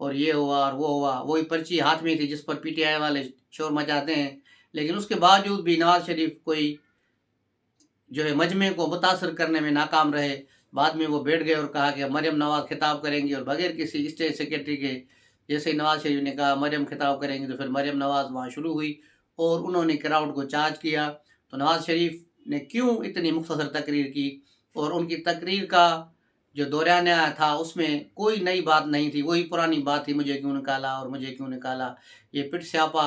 اور یہ ہوا اور وہ ہوا، وہی پرچی ہاتھ میں تھی جس پر پی ٹی آئی والے شور مچاتے ہیں، لیکن اس کے باوجود بھی نواز شریف کوئی جو ہے مجمع کو متاثر کرنے میں ناکام رہے۔ بعد میں وہ بیٹھ گئے اور کہا کہ مریم نواز خطاب کریں گی، اور بغیر کسی اسٹیٹ سیکرٹری کے جیسے نواز شریف نے کہا مریم خطاب کریں گی، تو پھر مریم نواز وہاں شروع ہوئی اور انہوں نے کراؤڈ کو چارج کیا۔ تو نواز شریف نے کیوں اتنی مختصر تقریر کی، اور ان کی تقریر کا جو دورانیہ تھا اس میں کوئی نئی بات نہیں تھی، وہی پرانی بات تھی، مجھے کیوں نکالا اور مجھے کیوں نکالا۔ یہ پٹ سیاپا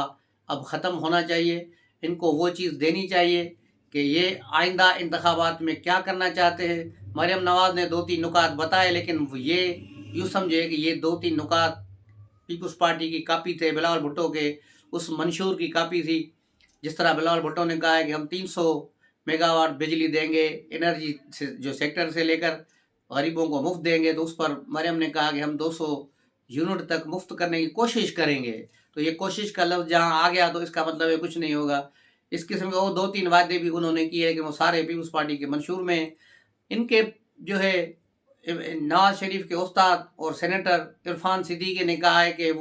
اب ختم ہونا چاہیے، ان کو وہ چیز دینی چاہیے کہ یہ آئندہ انتخابات میں کیا کرنا چاہتے ہیں۔ مریم نواز نے 2-3 نکات بتائے، لیکن یہ یوں سمجھے کہ یہ 2-3 نکات پیپلز پارٹی کی کاپی تھے، بلاول بھٹو کے اس منشور کی کاپی تھی۔ جس طرح بلاول بھٹو نے کہا ہے کہ ہم 300 میگا واٹ بجلی دیں گے انرجی سے، جو سیکٹر سے لے کر غریبوں کو مفت دیں گے، تو اس پر مریم نے کہا کہ ہم 200 یونٹ تک مفت کرنے کی کوشش کریں گے۔ تو یہ کوشش کا لفظ جہاں آ گیا تو اس کا مطلب ہے کچھ نہیں ہوگا۔ اس قسم کے وہ 2-3 وعدے بھی انہوں نے کیے کہ وہ سارے پیپلز پارٹی کے منشور میں ہیں۔ ان کے جو ہے نواز شریف کے استاد اور سینیٹر عرفان صدیقی نے کہا ہے کہ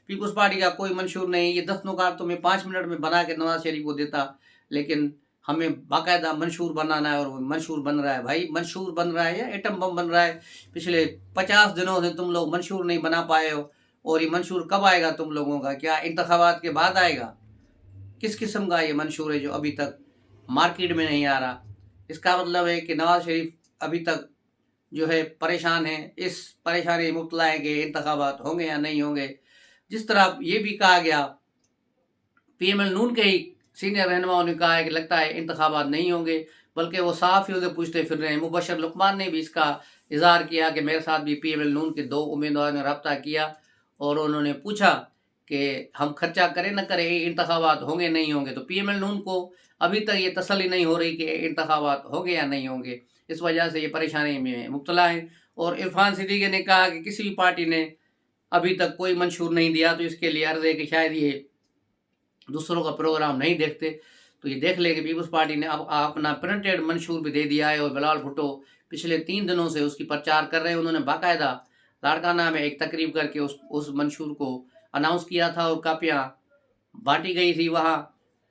پیپلز پارٹی کا کوئی منشور نہیں، یہ 10 نکات تو میں 5 منٹ میں بنا کے نواز شریف کو دیتا، لیکن ہمیں باقاعدہ منشور بنانا ہے، اور وہ منشور بن رہا ہے۔ بھائی منشور بن رہا ہے یا ایٹم بم بن رہا ہے؟ پچھلے 50 دنوں سے تم لوگ منشور نہیں بنا پائے ہو، اور یہ منشور کب آئے گا تم لوگوں کا؟ کیا انتخابات کے بعد آئے گا؟ کس قسم کا یہ منشور ہے جو ابھی تک مارکیٹ میں نہیں آ رہا؟ اس کا مطلب ہے کہ نواز شریف ابھی تک جو ہے پریشان ہیں، اس پریشانی مبتلا ہے کہ انتخابات ہوں گے یا نہیں ہوں گے۔ جس طرح یہ بھی کہا گیا، پی ایم ایل نون کے ہی سینئر رہنماؤں نے کہا ہے کہ لگتا ہے انتخابات نہیں ہوں گے، بلکہ وہ صحافیوں سے پوچھتے پھر رہے ہیں۔ مبشر لقمان نے بھی اس کا اظہار کیا کہ میرے ساتھ بھی پی ایم ایل نون کے 2 امیدواروں نے رابطہ کیا، اور انہوں نے پوچھا کہ ہم خرچہ کریں نہ کریں انتخابات ہوں گے نہیں ہوں گے۔ تو پی ایم ایل نون کو ابھی تک یہ تسلی نہیں ہو رہی کہ انتخابات ہوں گے یا نہیں ہوں گے، اس وجہ سے یہ پریشانی میں مبتلا ہے۔ اور عرفان صدیقی نے کہا کہ کسی بھی پارٹی نے ابھی تک کوئی منشور نہیں دیا، تو اس کے لیے عرض ہے کہ شاید یہ دوسروں کا پروگرام نہیں دیکھتے۔ تو یہ دیکھ لے کہ پیپلز پارٹی نے اب اپنا پرنٹڈ منشور بھی دے دیا ہے، اور بلاول بھٹو پچھلے 3 دنوں سے اس کی پرچار کر رہے ہیں۔ انہوں نے باقاعدہ لاڑکانہ میں ایک تقریب کر کے اس منشور کو اناؤنس کیا تھا، اور کاپیاں بانٹی گئی تھی وہاں۔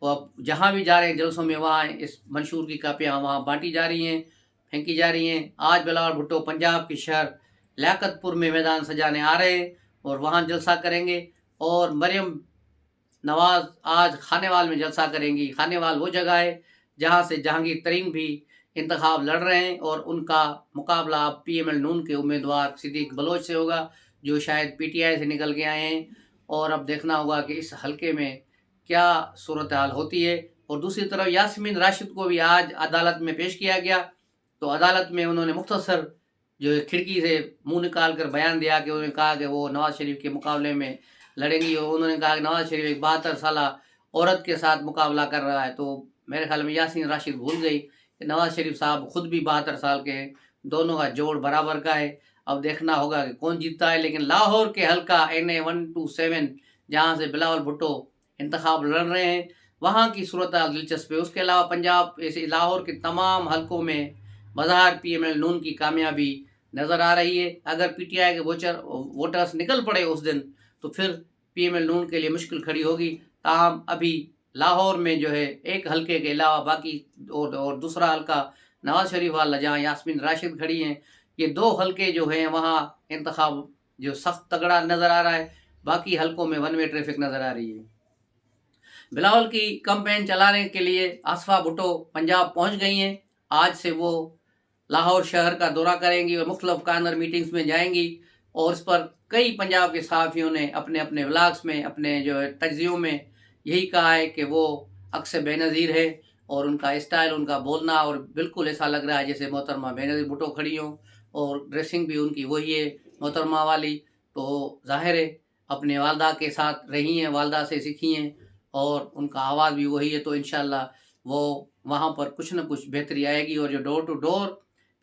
وہ جہاں بھی جا رہے ہیں جلسوں میں، وہاں اس منشور کی کاپیاں وہاں بانٹی جا رہی ہیں، پھینکی جا رہی ہیں۔ آج بلاول بھٹو پنجاب کے شہر لیاقت پور میں میدان سجانے آ رہے ہیں، اور وہاں جلسہ کریں گے۔ اور مریم نواز آج خانے وال میں جلسہ کریں گی۔ خانے وال وہ جگہ ہے جہاں سے جہانگیر ترین بھی انتخاب لڑ رہے ہیں، اور ان کا مقابلہ اب پی ایم ایل نون کے امیدوار صدیق بلوچ سے ہوگا، جو شاید پی ٹی آئی سے نکل کے آئے ہیں۔ اور اب دیکھنا ہوگا کہ اس حلقے میں کیا صورتحال ہوتی ہے۔ اور دوسری طرف یاسمین راشد کو بھی آج عدالت میں پیش کیا گیا، تو عدالت میں انہوں نے مختصر جو کھڑکی سے منہ نکال کر بیان دیا کہ انہوں نے کہا کہ وہ نواز شریف کے مقابلے میں لڑیں گی، اور انہوں نے کہا کہ نواز شریف ایک 72 سالہ عورت کے ساتھ مقابلہ کر رہا ہے۔ تو میرے خیال میں یاسمین راشد بھول گئی کہ نواز شریف صاحب خود بھی 72 سال کے ہیں، دونوں کا جوڑ برابر کا ہے۔ اب دیکھنا ہوگا کہ کون جیتتا ہے۔ لیکن لاہور کے حلقہ NA 127 جہاں سے بلاول بھٹو انتخاب لڑ رہے ہیں، وہاں کی صورتحال دلچسپ ہے۔ اس کے علاوہ پنجاب ایسے لاہور کے تمام حلقوں میں بظاہر پی ایم ایل نون کی کامیابی نظر آ رہی ہے۔ اگر پی ٹی آئی کے ووٹرز نکل پڑے اس دن، تو پھر پی ایم ایل نون کے لیے مشکل کھڑی ہوگی۔ تاہم ابھی لاہور میں جو ہے ایک حلقے کے علاوہ باقی اور دوسرا حلقہ نواز شریف والا جہاں یاسمین راشد کھڑی ہیں، یہ 2 حلقے جو ہیں وہاں انتخاب جو سخت تگڑا نظر آ رہا ہے۔ باقی حلقوں میں ون وے ٹریفک نظر آ رہی ہے۔ بلاول کی کمپین چلانے کے لیے آصفہ بھٹو پنجاب پہنچ گئی ہیں۔ آج سے وہ لاہور شہر کا دورہ کریں گی اور مختلف کارنر میٹنگز میں جائیں گی، اور اس پر کئی پنجاب کے صحافیوں نے اپنے اپنے ولاگز میں، اپنے جو تجزیوں میں یہی کہا ہے کہ وہ عکس بے نظیر ہے، اور ان کا اسٹائل، ان کا بولنا، اور بالکل ایسا لگ رہا ہے جیسے محترمہ بے نظیر بھٹو کھڑی ہوں، اور ڈریسنگ بھی ان کی وہی ہے محترمہ والی۔ تو ظاہر ہے اپنے والدہ کے ساتھ رہی ہیں، والدہ سے سیکھی ہیں، اور ان کا آواز بھی وہی ہے۔ تو انشاءاللہ وہ وہاں پر کچھ نہ کچھ بہتری آئے گی، اور جو ڈور ٹو ڈور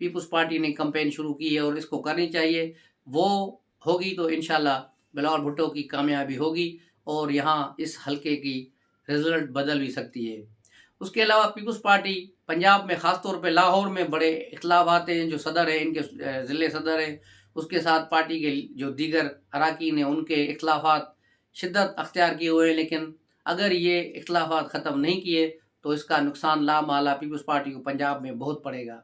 پیپلز پارٹی نے کمپین شروع کی ہے اور اس کو کرنی چاہیے، وہ ہوگی، تو انشاءاللہ بلاول بھٹو کی کامیابی ہوگی، اور یہاں اس حلقے کی رزلٹ بدل بھی سکتی ہے۔ اس کے علاوہ پیپلز پارٹی پنجاب میں خاص طور پہ لاہور میں بڑے اختلافات ہیں۔ جو صدر ہیں، ان کے ضلع صدر ہیں، اس کے ساتھ پارٹی کے جو دیگر اراکین ہیں ان کے اختلافات شدت اختیار کیے ہوئے ہیں، لیکن اگر یہ اختلافات ختم نہیں کیے تو اس کا نقصان لامحالہ پیپلز پارٹی کو پنجاب میں بہت پڑے گا۔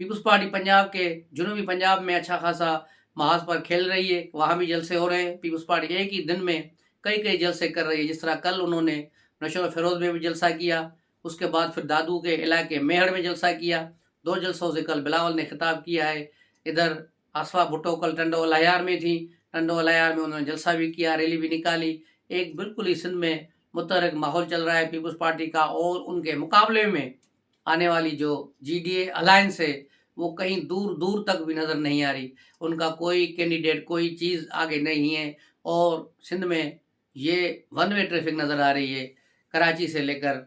پیپلز پارٹی پنجاب کے جنوبی پنجاب میں اچھا خاصا محاذ پر کھیل رہی ہے، وہاں بھی جلسے ہو رہے ہیں۔ پیپلز پارٹی ایک ہی دن میں کئی جلسے کر رہی ہے، جس طرح کل انہوں نے نشر و فیروز میں بھی جلسہ کیا، اس کے بعد پھر دادو کے علاقے میہڑ میں جلسہ کیا، 2 جلسوں سے کل بلاول نے خطاب کیا ہے۔ ادھر آصفہ بھٹو کل ٹنڈو الیار میں تھی، ٹنڈو الیار میں انہوں نے جلسہ بھی کیا، ریلی بھی نکالی۔ ایک بالکل ہی سندھ میں متحرک ماحول چل رہا ہے پیپلز پارٹی کا، اور ان کے مقابلے میں آنے والی جو جی ڈی اے الائنس ہے وہ کہیں دور دور تک بھی نظر نہیں آ رہی، ان کا کوئی کینڈیڈیٹ کوئی چیز آگے نہیں ہے، اور سندھ میں یہ ون وے ٹریفک نظر آ رہی ہے، کراچی سے لے کر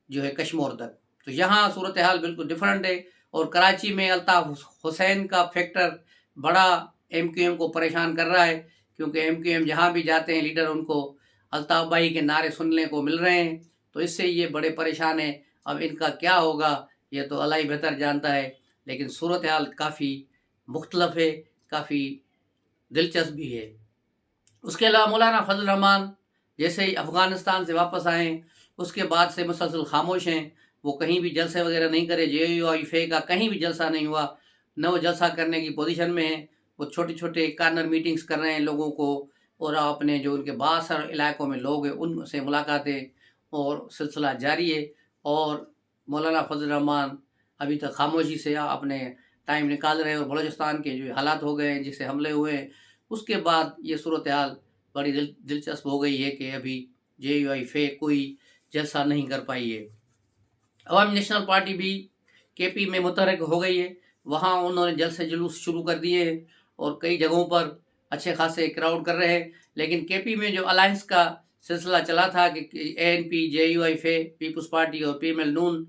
جو ہے کشمور تک۔ تو یہاں صورتحال بالکل ڈیفرنٹ ہے، اور کراچی میں الطاف حسین کا فیکٹر بڑا ایم کیو ایم کو پریشان کر رہا ہے، کیونکہ ایم کیو ایم جہاں بھی جاتے ہیں لیڈر ان کو الطاف بھائی کے نعرے سننے کو مل رہے ہیں، تو اس سے یہ بڑے پریشان ہیں۔ اب ان کا کیا ہوگا یہ تو اللہ ہی بہتر جانتا ہے، لیکن صورتحال کافی مختلف ہے، کافی دلچسپ بھی ہے۔ اس کے علاوہ مولانا فضل الرحمان جیسے ہی افغانستان سے واپس آئے اس کے بعد سے مسلسل خاموش ہیں، وہ کہیں بھی جلسے وغیرہ نہیں کرے، جے یو آئی فے کا کہیں بھی جلسہ نہیں ہوا، نہ وہ جلسہ کرنے کی پوزیشن میں ہیں، وہ چھوٹے چھوٹے کارنر میٹنگز کر رہے ہیں لوگوں کو، اور اپنے جو ان کے باثر علاقوں میں لوگ ہیں ان سے ملاقاتیں، اور سلسلہ جاری ہے۔ اور مولانا فضل الرحمان ابھی تک خاموشی سے اپنے ٹائم نکال رہے ہیں، اور بلوچستان کے جو حالات ہو گئے ہیں جس سے حملے ہوئے ہیں اس کے بعد یہ صورتحال بڑی دلچسپ ہو گئی ہے کہ ابھی جے یو آئی فے کوئی جلسہ نہیں کر پائی ہے۔ عوامی نیشنل پارٹی بھی کے پی میں متحرک ہو گئی ہے، وہاں انہوں نے جلسے جلوس شروع کر دیے ہیں، اور کئی جگہوں پر اچھے خاصے کراؤڈ کر رہے ہیں، لیکن کے پی میں جو الائنس کا سلسلہ چلا تھا کہ A N P, J U I F, People's Party اور پی ایم ایل نون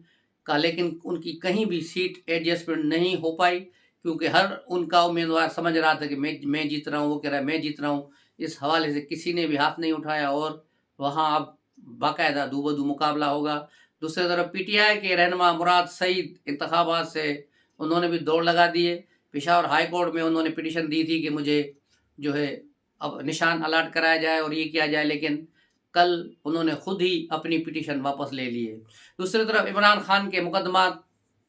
کا، لیکن ان کی کہیں بھی سیٹ ایڈجسٹمنٹ نہیں ہو پائی، کیونکہ ہر ان کا امیدوار سمجھ رہا تھا کہ میں جیت رہا ہوں، وہ کہہ رہا ہے میں جیت رہا ہوں، اس حوالے سے کسی نے بھی ہاتھ نہیں اٹھایا، اور وہاں اب باقاعدہ دو بدو مقابلہ ہوگا۔ دوسری طرف پی ٹی آئی کے رہنما مراد سعید انتخابات سے انہوں نے بھی دوڑ لگا دی ہے، پشاور ہائی کورٹ میں انہوں نے پٹیشن دی تھی کہ مجھے جو ہے اب نشان الاٹ کرایا جائے اور یہ کیا جائے، لیکن کل انہوں نے خود ہی اپنی پٹیشن واپس لے لی ہے۔ دوسری طرف عمران خان کے مقدمات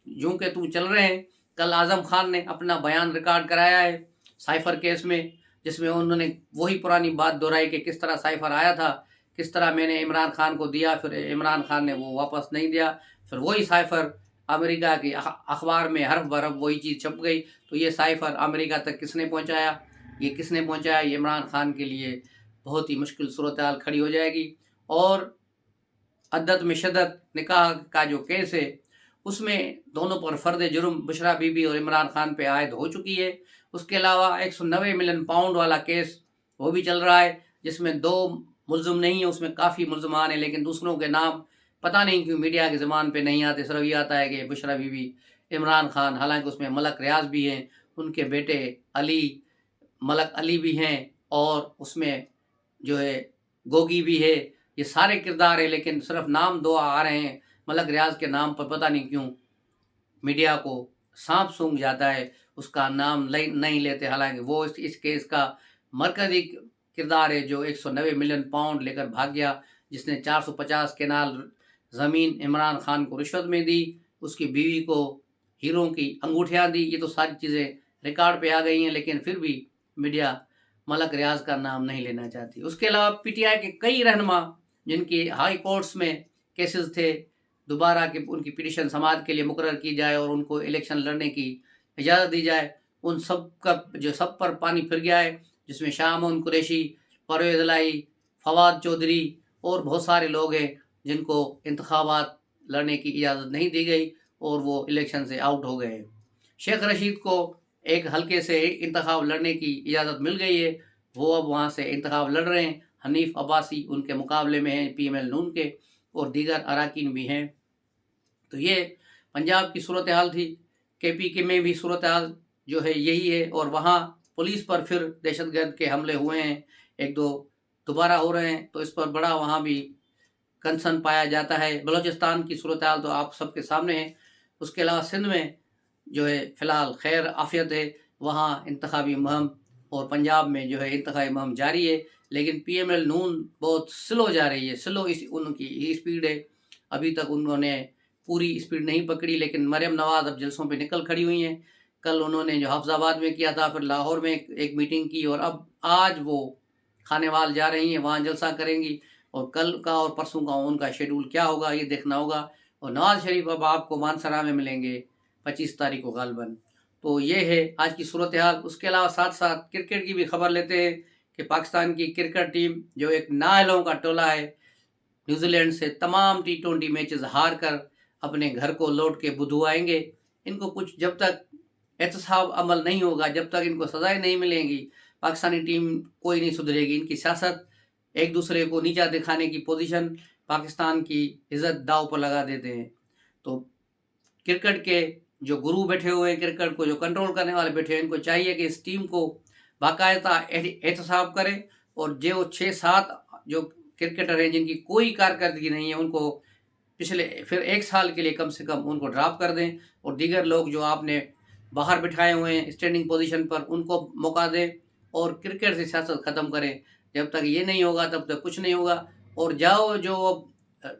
یوں کہ توں چل رہے ہیں، کل اعظم خان نے اپنا بیان ریکارڈ کرایا ہے سائفر کیس میں، جس میں انہوں نے وہی پرانی بات دہرائی کہ کس طرح سائفر آیا تھا، کس طرح میں نے عمران خان کو دیا، پھر عمران خان نے وہ واپس نہیں دیا، پھر وہی سائفر امریکہ کے اخبار میں حرف برف وہی چیز چھپ گئی، تو یہ سائفر امریکہ تک کس نے پہنچایا، یہ کس نے پہنچایا، یہ عمران خان کے لیے بہت ہی مشکل صورتحال کھڑی ہو جائے گی۔ اور عدت میں شدت نکاح کا جو کیس ہے اس میں دونوں پر فرد جرم بشرا بی بی اور عمران خان پہ عائد ہو چکی ہے۔ اس کے علاوہ 190 ملین پاؤنڈ والا کیس وہ بھی چل رہا ہے، جس میں 2 ملزم نہیں ہیں، اس میں کافی ملزمان ہیں، لیکن دوسروں کے نام پتہ نہیں کیوں میڈیا کی زبان پہ نہیں آتے، صرف یہ آتا ہے کہ بشرا بی بی، عمران خان، حالانکہ اس میں ملک ریاض بھی ہیں، ان کے بیٹے علی، ملک علی بھی ہیں، اور اس میں جو ہے گوگی بھی ہے، یہ سارے کردار ہیں، لیکن صرف نام 2 آ رہے ہیں، ملک ریاض کے نام پر پتہ نہیں کیوں میڈیا کو سانپ سونگ جاتا ہے، اس کا نام نہیں لیتے، حالانکہ وہ اس کیس کا مرکزی کردار ہے، جو 190 ملین پاؤنڈ لے کر بھاگ گیا، جس نے 450 کنال زمین عمران خان کو رشوت میں دی، اس کی بیوی کو ہیروں کی انگوٹھیاں دی، یہ تو ساری چیزیں ریکارڈ پہ آ گئی ہیں، لیکن پھر بھی میڈیا ملک ریاض کا نام نہیں لینا چاہتی۔ اس کے علاوہ پی ٹی آئی کے کئی رہنما جن کی ہائی کورٹس میں کیسز تھے، دوبارہ کہ ان کی پٹیشن سماعت کے لیے مقرر کی جائے اور ان کو الیکشن لڑنے کی اجازت دی جائے، ان سب پر پانی پھر گیا ہے، جس میں شاہ امون قریشی، پرویز الہی، فواد چودھری اور بہت سارے لوگ ہیں جن کو انتخابات لڑنے کی اجازت نہیں دی گئی اور وہ الیکشن سے آؤٹ ہو گئے ہیں۔ شیخ رشید کو ایک حلقے سے انتخاب لڑنے کی اجازت مل گئی ہے، وہ اب وہاں سے انتخاب لڑ رہے ہیں، حنیف عباسی ان کے مقابلے میں ہیں، پی ایم ایل نون کے، اور دیگر اراکین بھی ہیں۔ تو یہ پنجاب کی صورتحال تھی۔ کے پی کے میں بھی صورتحال جو ہے یہی ہے، اور وہاں پولیس پر پھر دہشت گرد کے حملے ہوئے ہیں، 1-2 دوبارہ ہو رہے ہیں، تو اس پر بڑا وہاں بھی کنسرن پایا جاتا ہے۔ بلوچستان کی صورتحال تو آپ سب کے سامنے ہے۔ اس کے علاوہ سندھ میں جو ہے فی الحال خیر عافیت ہے، وہاں انتخابی مہم اور پنجاب میں جو ہے انتخابی مہم جاری ہے، لیکن پی ایم ایل نون بہت سلو جا رہی ہے، سلو ان کی اسپیڈ ہے، ابھی تک انہوں نے پوری اسپیڈ نہیں پکڑی، لیکن مریم نواز اب جلسوں پہ نکل کھڑی ہوئی ہیں۔ کل انہوں نے جو حفظ آباد میں کیا تھا، پھر لاہور میں ایک میٹنگ کی، اور اب آج وہ کھانے وال جا رہی ہیں، وہاں جلسہ کریں گی، اور کل کا اور پرسوں کا ان کا شیڈول کیا ہوگا یہ دیکھنا ہوگا۔ اور نواز شریف اب آپ کو مانسرا میں ملیں گے 25 تاریخ کو غالباً۔ تو یہ ہے آج کی صورتحال۔ اس کے علاوہ ساتھ ساتھ کرکٹ کی بھی خبر لیتے ہیں کہ پاکستان کی کرکٹ ٹیم جو ایک نااہلوں کا ٹولہ ہے، نیوزی لینڈ سے تمام T20 میچز ہار کر اپنے گھر کو لوٹ کے بدھو آئیں گے۔ ان کو کچھ جب تک احتساب عمل نہیں ہوگا، جب تک ان کو سزائیں نہیں ملیں گی، پاکستانی ٹیم کوئی نہیں سدھرے گی۔ ان کی سیاست، ایک دوسرے کو نیچا دکھانے کی پوزیشن، پاکستان کی عزت داؤ پر لگا دیتے ہیں۔ تو کرکٹ کے جو گرو بیٹھے ہوئے ہیں، کرکٹ کو جو کنٹرول کرنے والے بیٹھے ہیں، ان کو چاہیے کہ اس ٹیم کو باقاعدہ احتساب کریں، اور جو 6-7 جو کرکٹر ہیں جن کی کوئی کارکردگی نہیں ہے، ان کو پھر 1 سال کے لیے کم سے کم ان کو ڈراپ کر دیں، اور دیگر لوگ جو آپ نے باہر بٹھائے ہوئے ہیں اسٹینڈنگ پوزیشن پر، ان کو موقع دیں، اور کرکٹ سے سیاست ختم کریں۔ جب تک یہ نہیں ہوگا تب تک کچھ نہیں ہوگا۔ اور جو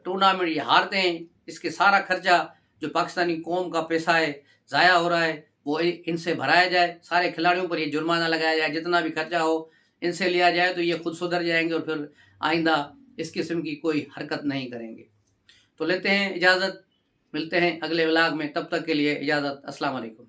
ٹورنامنٹ یہ ہارتے ہیں، اس کے سارا خرچہ جو پاکستانی قوم کا پیسہ ہے، ضائع ہو رہا ہے، وہ ان سے بھرایا جائے، سارے کھلاڑیوں پر یہ جرمانہ لگایا جائے، جتنا بھی خرچہ ہو ان سے لیا جائے، تو یہ خود سدھر جائیں گے، اور پھر آئندہ اس قسم کی کوئی حرکت نہیں کریں گے۔ تو لیتے ہیں اجازت، ملتے ہیں اگلے ولاگ میں، تب تک کے لیے اجازت، السلام علیکم۔